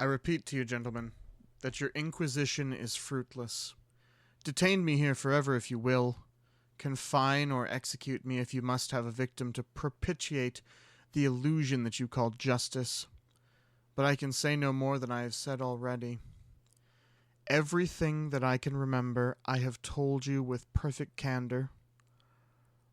I repeat to you, gentlemen, that your inquisition is fruitless. Detain me here forever if you will. Confine or execute me if you must have a victim to propitiate the illusion that you call justice. But I can say no more than I have said already. Everything that I can remember I have told you with perfect candor.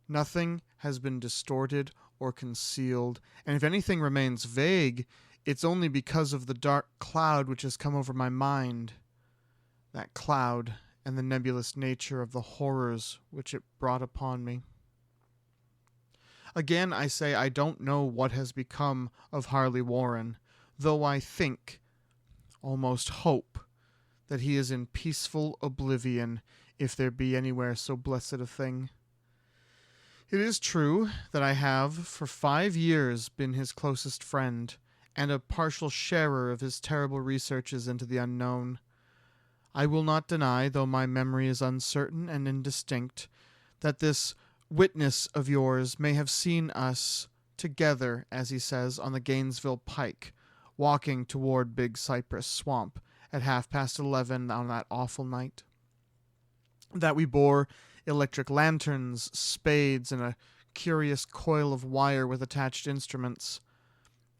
Nothing has been distorted or concealed, and if anything remains vague, it's only because of the dark cloud which has come over my mind. That cloud and the nebulous nature of the horrors which it brought upon me. Again, I say I don't know what has become of Harley Warren, though I think, almost hope, that he is in peaceful oblivion, if there be anywhere so blessed a thing. It is true that I have for 5 years been his closest friend, and a partial sharer of his terrible researches into the unknown. I will not deny, though my memory is uncertain and indistinct, that this witness of yours may have seen us together, as he says, on the Gainesville Pike, walking toward Big Cypress Swamp at 11:30 on that awful night. That we bore electric lanterns, spades, and a curious coil of wire with attached instruments.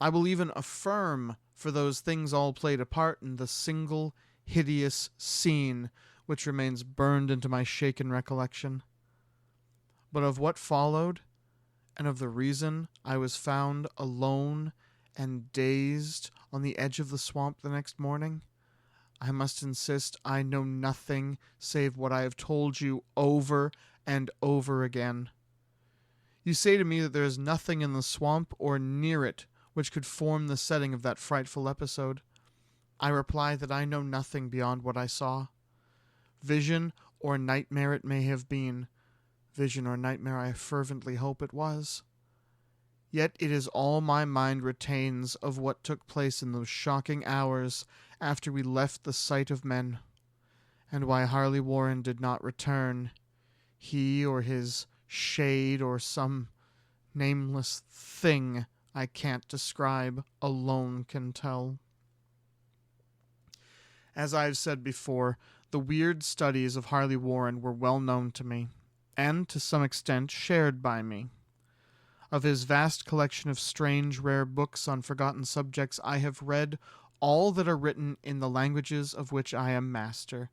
I will even affirm, for those things all played a part in the single hideous scene which remains burned into my shaken recollection. But of what followed, and of the reason I was found alone and dazed on the edge of the swamp the next morning, I must insist I know nothing save what I have told you over and over again. You say to me that there is nothing in the swamp or near it which could form the setting of that frightful episode. I reply that I know nothing beyond what I saw. Vision or nightmare it may have been. Vision or nightmare I fervently hope it was. Yet it is all my mind retains of what took place in those shocking hours after we left the sight of men, and why Harley Warren did not return. He or his shade or some nameless thing I can't describe alone can tell. As I have said before, the weird studies of Harley Warren were well known to me, and to some extent shared by me. Of his vast collection of strange, rare books on forgotten subjects, I have read all that are written in the languages of which I am master,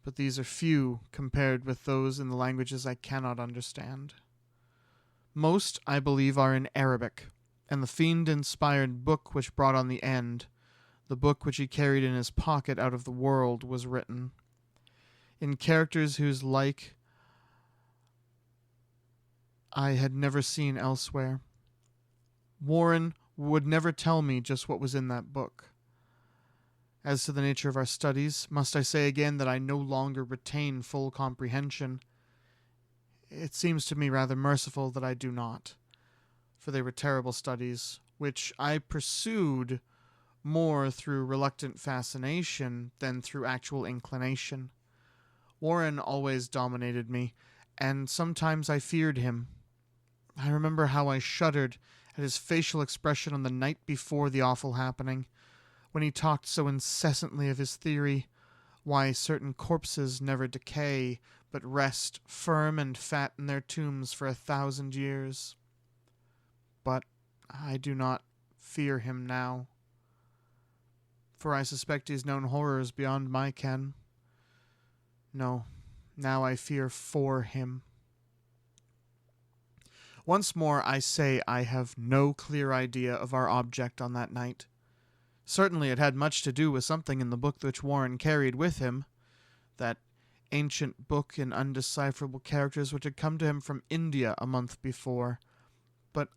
but these are few compared with those in the languages I cannot understand. Most, I believe, are in Arabic, and the fiend-inspired book which brought on the end, the book which he carried in his pocket out of the world, was written in characters whose like I had never seen elsewhere. Warren would never tell me just what was in that book. As to the nature of our studies, must I say again that I no longer retain full comprehension? It seems to me rather merciful that I do not, for they were terrible studies, which I pursued more through reluctant fascination than through actual inclination. Warren always dominated me, and sometimes I feared him. I remember how I shuddered at his facial expression on the night before the awful happening, when he talked so incessantly of his theory, why certain corpses never decay, but rest firm and fat in their tombs for 1,000 years. But I do not fear him now, for I suspect he's known horrors beyond my ken. No, now I fear for him. Once more I say I have no clear idea of our object on that night. Certainly it had much to do with something in the book which Warren carried with him, that ancient book in undecipherable characters which had come to him from India a month before. But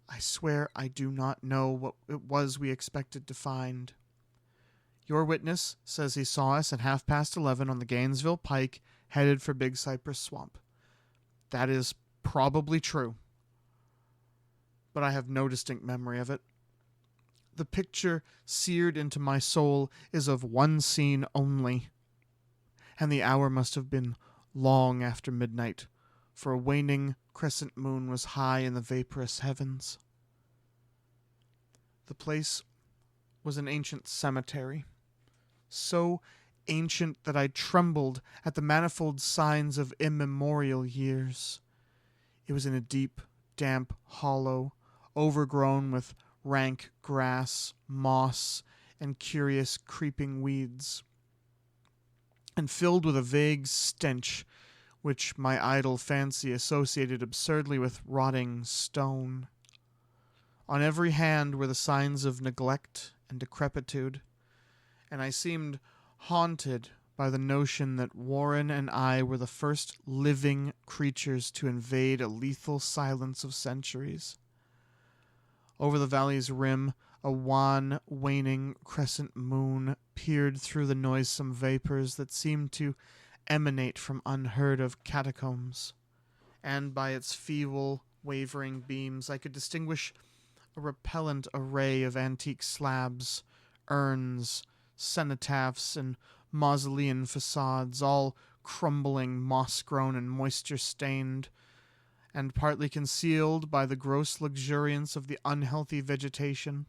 I swear I do not know what it was we expected to find. Your witness says he saw us at 11:30 on the Gainesville Pike, headed for Big Cypress Swamp. That is probably true, but I have no distinct memory of it. The picture seared into my soul is of one scene only, and the hour must have been long after midnight, for a waning crescent moon was high in the vaporous heavens. The place was an ancient cemetery, so ancient that I trembled at the manifold signs of immemorial years. It was in a deep, damp hollow, overgrown with rank grass, moss, and curious creeping weeds, and filled with a vague stench which my idle fancy associated absurdly with rotting stone. On every hand were the signs of neglect and decrepitude, and I seemed haunted by the notion that Warren and I were the first living creatures to invade a lethal silence of centuries. Over the valley's rim, a wan, waning crescent moon peered through the noisome vapors that seemed to emanate from unheard-of catacombs, and by its feeble, wavering beams I could distinguish a repellent array of antique slabs, urns, cenotaphs, and mausolean facades, all crumbling, moss-grown, and moisture-stained, and partly concealed by the gross luxuriance of the unhealthy vegetation.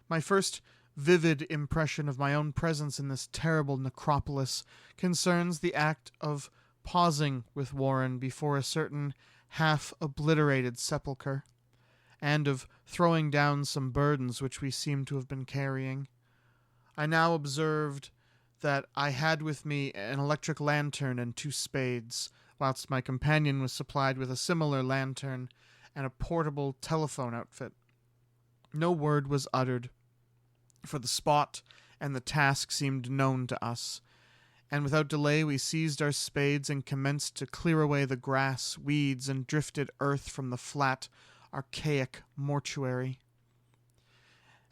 My first vivid impression of my own presence in this terrible necropolis concerns the act of pausing with Warren before a certain half-obliterated sepulchre, and of throwing down some burdens which we seemed to have been carrying. I now observed that I had with me an electric lantern and 2 spades, whilst my companion was supplied with a similar lantern and a portable telephone outfit. No word was uttered, for the spot and the task seemed known to us, and without delay we seized our spades and commenced to clear away the grass, weeds, and drifted earth from the flat, archaic mortuary.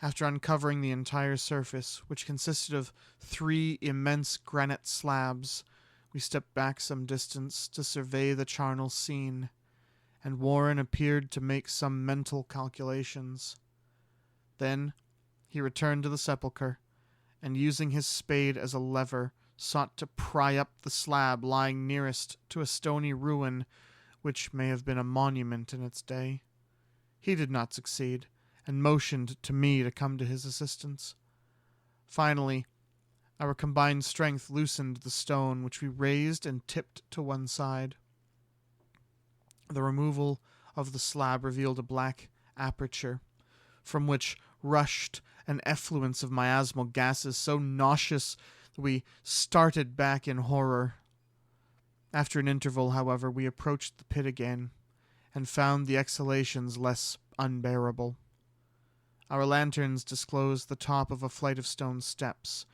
After uncovering the entire surface, which consisted of 3 immense granite slabs, we stepped back some distance to survey the charnel scene, and Warren appeared to make some mental calculations. Then he returned to the sepulchre, and using his spade as a lever, sought to pry up the slab lying nearest to a stony ruin which may have been a monument in its day. He did not succeed, and motioned to me to come to his assistance. Finally, our combined strength loosened the stone, which we raised and tipped to one side. The removal of the slab revealed a black aperture, from which rushed an effluence of miasmal gases so nauseous that we started back in horror. After an interval, however, we approached the pit again, and found the exhalations less unbearable. Our lanterns disclosed the top of a flight of stone steps,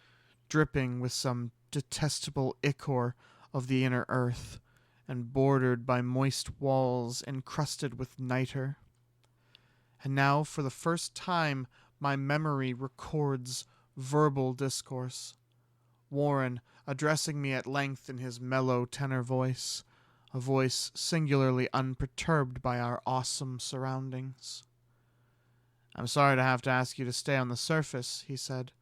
dripping with some detestable ichor of the inner earth, and bordered by moist walls encrusted with nitre. And now, for the first time, my memory records verbal discourse. Warren addressing me at length in his mellow tenor voice, a voice singularly unperturbed by our awesome surroundings. "I'm sorry to have to ask you to stay on the surface," he said,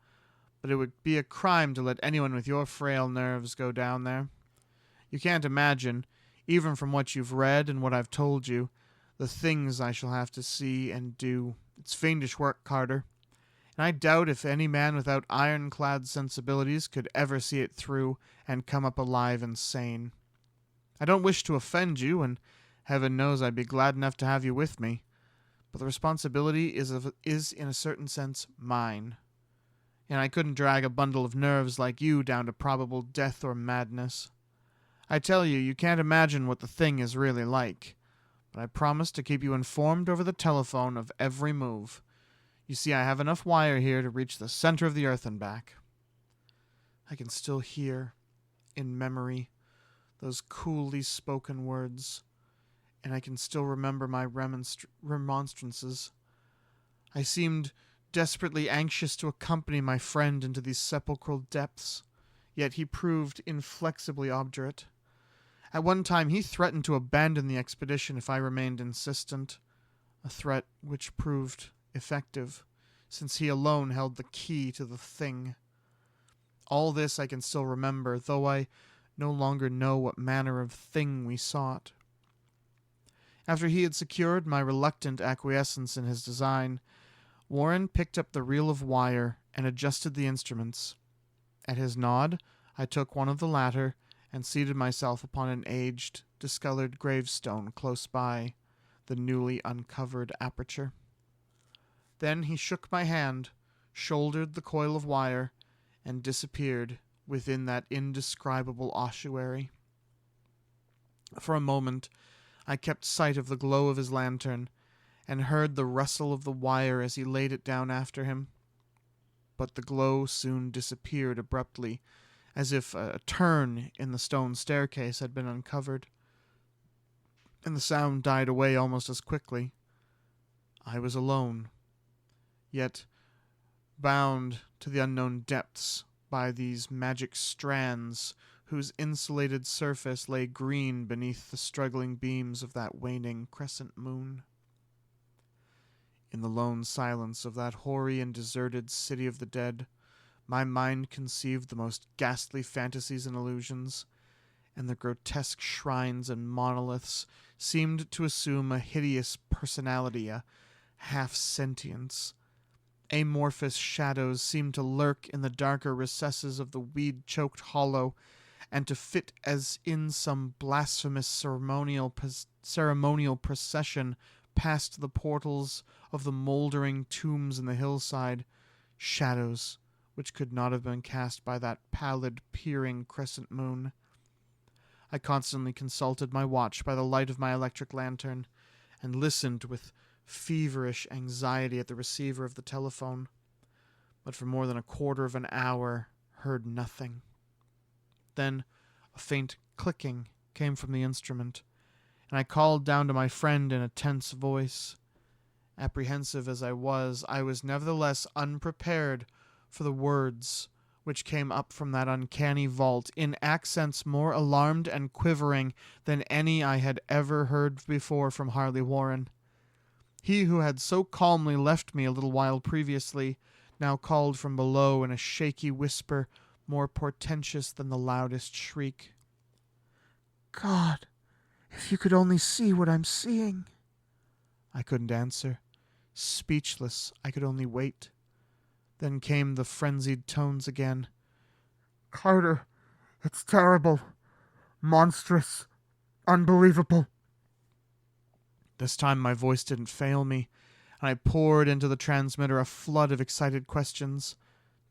"but it would be a crime to let anyone with your frail nerves go down there. You can't imagine, even from what you've read and what I've told you, the things I shall have to see and do. It's fiendish work, Carter, and I doubt if any man without ironclad sensibilities could ever see it through and come up alive and sane. I don't wish to offend you, and heaven knows I'd be glad enough to have you with me, but the responsibility is in a certain sense mine, and I couldn't drag a bundle of nerves like you down to probable death or madness. I tell you, you can't imagine what the thing is really like, but I promise to keep you informed over the telephone of every move. You see, I have enough wire here to reach the center of the earth and back." I can still hear, in memory, those coolly spoken words, and I can still remember my remonstrances. I seemed desperately anxious to accompany my friend into these sepulchral depths, yet he proved inflexibly obdurate. At one time he threatened to abandon the expedition if I remained insistent, a threat which proved effective, since he alone held the key to the thing. All this I can still remember, though I no longer know what manner of thing we sought. After he had secured my reluctant acquiescence in his design, Warren picked up the reel of wire and adjusted the instruments. At his nod, I took one of the latter and seated myself upon an aged, discolored gravestone close by the newly uncovered aperture. Then he shook my hand, shouldered the coil of wire, and disappeared within that indescribable ossuary. For a moment, I kept sight of the glow of his lantern, and heard the rustle of the wire as he laid it down after him. But the glow soon disappeared abruptly, as if a turn in the stone staircase had been uncovered, and the sound died away almost as quickly. I was alone, yet bound to the unknown depths by these magic strands whose insulated surface lay green beneath the struggling beams of that waning crescent moon. In the lone silence of that hoary and deserted city of the dead, my mind conceived the most ghastly fantasies and illusions, and the grotesque shrines and monoliths seemed to assume a hideous personality, a half-sentience. Amorphous shadows seemed to lurk in the darker recesses of the weed-choked hollow, and to fit as in some blasphemous ceremonial procession past the portals of the mouldering tombs in the hillside, shadows which could not have been cast by that pallid, peering crescent moon. I constantly consulted my watch by the light of my electric lantern, and listened with feverish anxiety at the receiver of the telephone, but for more than a quarter of an hour heard nothing. Then a faint clicking came from the instrument, and I called down to my friend in a tense voice. Apprehensive as I was nevertheless unprepared for the words which came up from that uncanny vault in accents more alarmed and quivering than any I had ever heard before from Harley Warren. He who had so calmly left me a little while previously now called from below in a shaky whisper more portentous than the loudest shriek. "God, if you could only see what I'm seeing." I couldn't answer. Speechless, I could only wait. Then came the frenzied tones again. "Carter, it's terrible, monstrous, unbelievable." This time my voice didn't fail me, and I poured into the transmitter a flood of excited questions.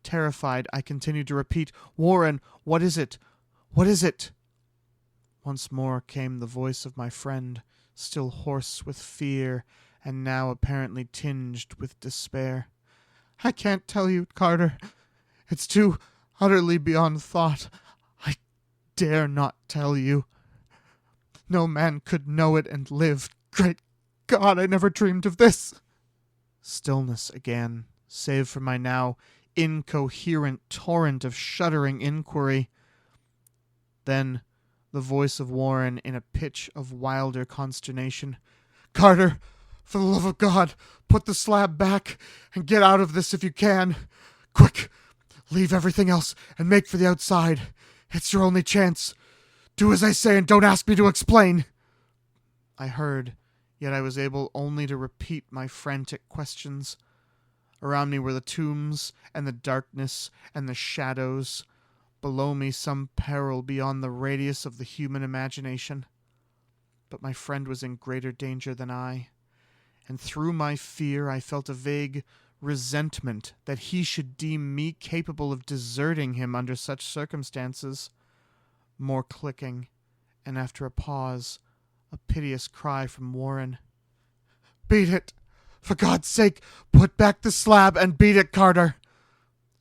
Terrified, I continued to repeat, "Warren, what is it? What is it?" Once more came the voice of my friend, still hoarse with fear, and now apparently tinged with despair. "I can't tell you, Carter. It's too utterly beyond thought. I dare not tell you. No man could know it and live. Great God, I never dreamed of this." Stillness again, save for my now incoherent torrent of shuddering inquiry. Then the voice of Warren in a pitch of wilder consternation. "Carter, for the love of God, put the slab back and get out of this if you can. Quick, leave everything else and make for the outside. It's your only chance. Do as I say and don't ask me to explain." I heard, yet I was able only to repeat my frantic questions. Around me were the tombs and the darkness and the shadows. Below me some peril beyond the radius of the human imagination. But my friend was in greater danger than I, and through my fear I felt a vague resentment that he should deem me capable of deserting him under such circumstances. More clicking, and after a pause, a piteous cry from Warren. "Beat it! For God's sake, put back the slab and beat it, Carter!"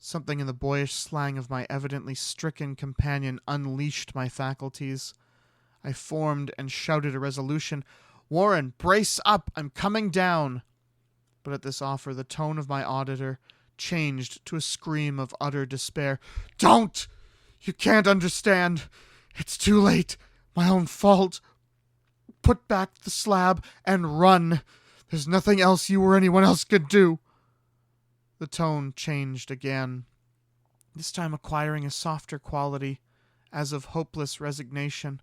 Something in the boyish slang of my evidently stricken companion unleashed my faculties. I formed and shouted a resolution. "Warren, brace up! I'm coming down!" But at this offer, the tone of my auditor changed to a scream of utter despair. "Don't! You can't understand. It's too late. My own fault. Put back the slab and run. There's nothing else you or anyone else could do." The tone changed again, this time acquiring a softer quality, as of hopeless resignation,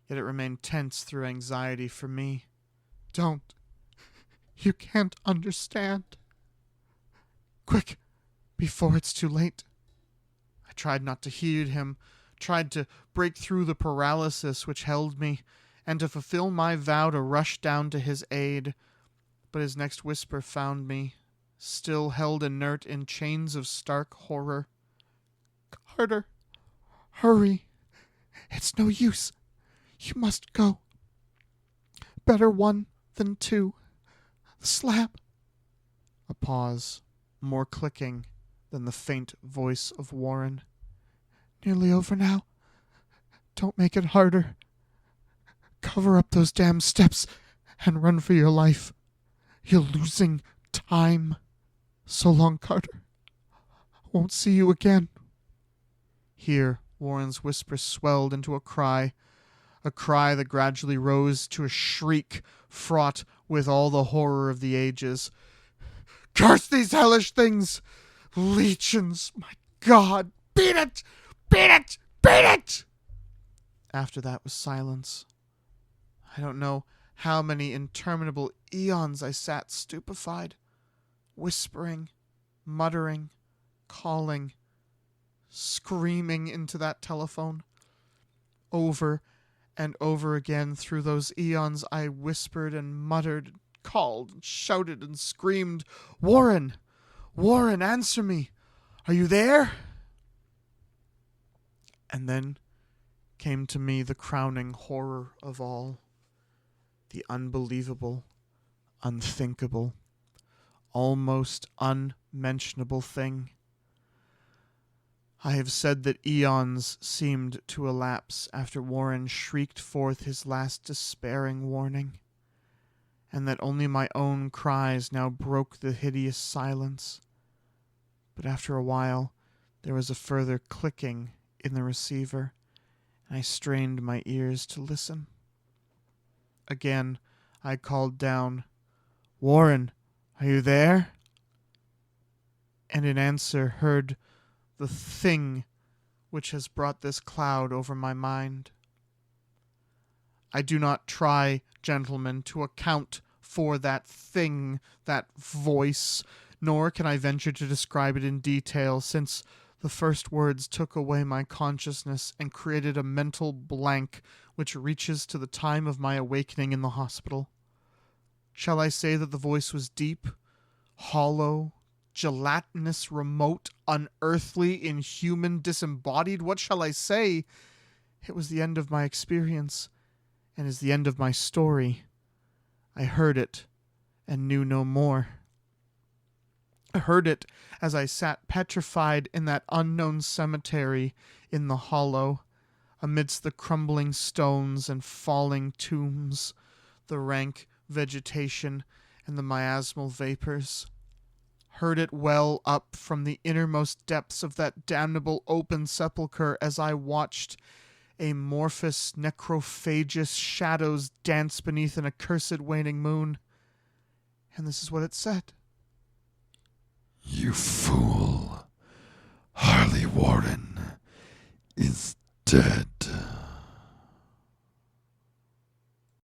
yet it remained tense through anxiety for me. "Don't. You can't understand." Quick, before it's too late. I tried not to heed him, tried to break through the paralysis which held me, and to fulfill my vow to rush down to his aid. But his next whisper found me, still held inert in chains of stark horror. Carter, hurry. It's no use. You must go. Better one than two. The slab. A pause, more clicking than the faint voice of Warren. Nearly over now. Don't make it harder. Cover up those damn steps and run for your life. You're losing time. So long, Carter. Won't see you again. Here, Warren's whisper swelled into a cry that gradually rose to a shriek fraught with all the horror of the ages. Curse these hellish things! Legions! My God! Beat it! Beat it! Beat it! After that was silence. I don't know how many interminable eons I sat stupefied, whispering, muttering, calling, screaming into that telephone. Over and over again through those eons I whispered and muttered, called, and shouted and screamed, Warren! Warren, answer me! Are you there? And then came to me the crowning horror of all. The unbelievable, unthinkable, almost unmentionable thing. I have said that eons seemed to elapse after Warren shrieked forth his last despairing warning, and that only my own cries now broke the hideous silence. But after a while, there was a further clicking in the receiver, and I strained my ears to listen. Again, I called down, Warren, are you there? And in answer heard the thing which has brought this cloud over my mind. I do not try, gentlemen, to account for that thing, that voice, nor can I venture to describe it in detail, since the first words took away my consciousness and created a mental blank which reaches to the time of my awakening in the hospital. Shall I say that the voice was deep, hollow, gelatinous, remote, unearthly, inhuman, disembodied? What shall I say? It was the end of my experience, and is the end of my story. I heard it, and knew no more. I heard it as I sat petrified in that unknown cemetery in the hollow, amidst the crumbling stones and falling tombs, the rank vegetation and the miasmal vapors. Heard it well up from the innermost depths of that damnable open sepulchre as I watched amorphous necrophagous shadows dance beneath an accursed waning moon. And this is what it said. You fool. Harley Warren is dead.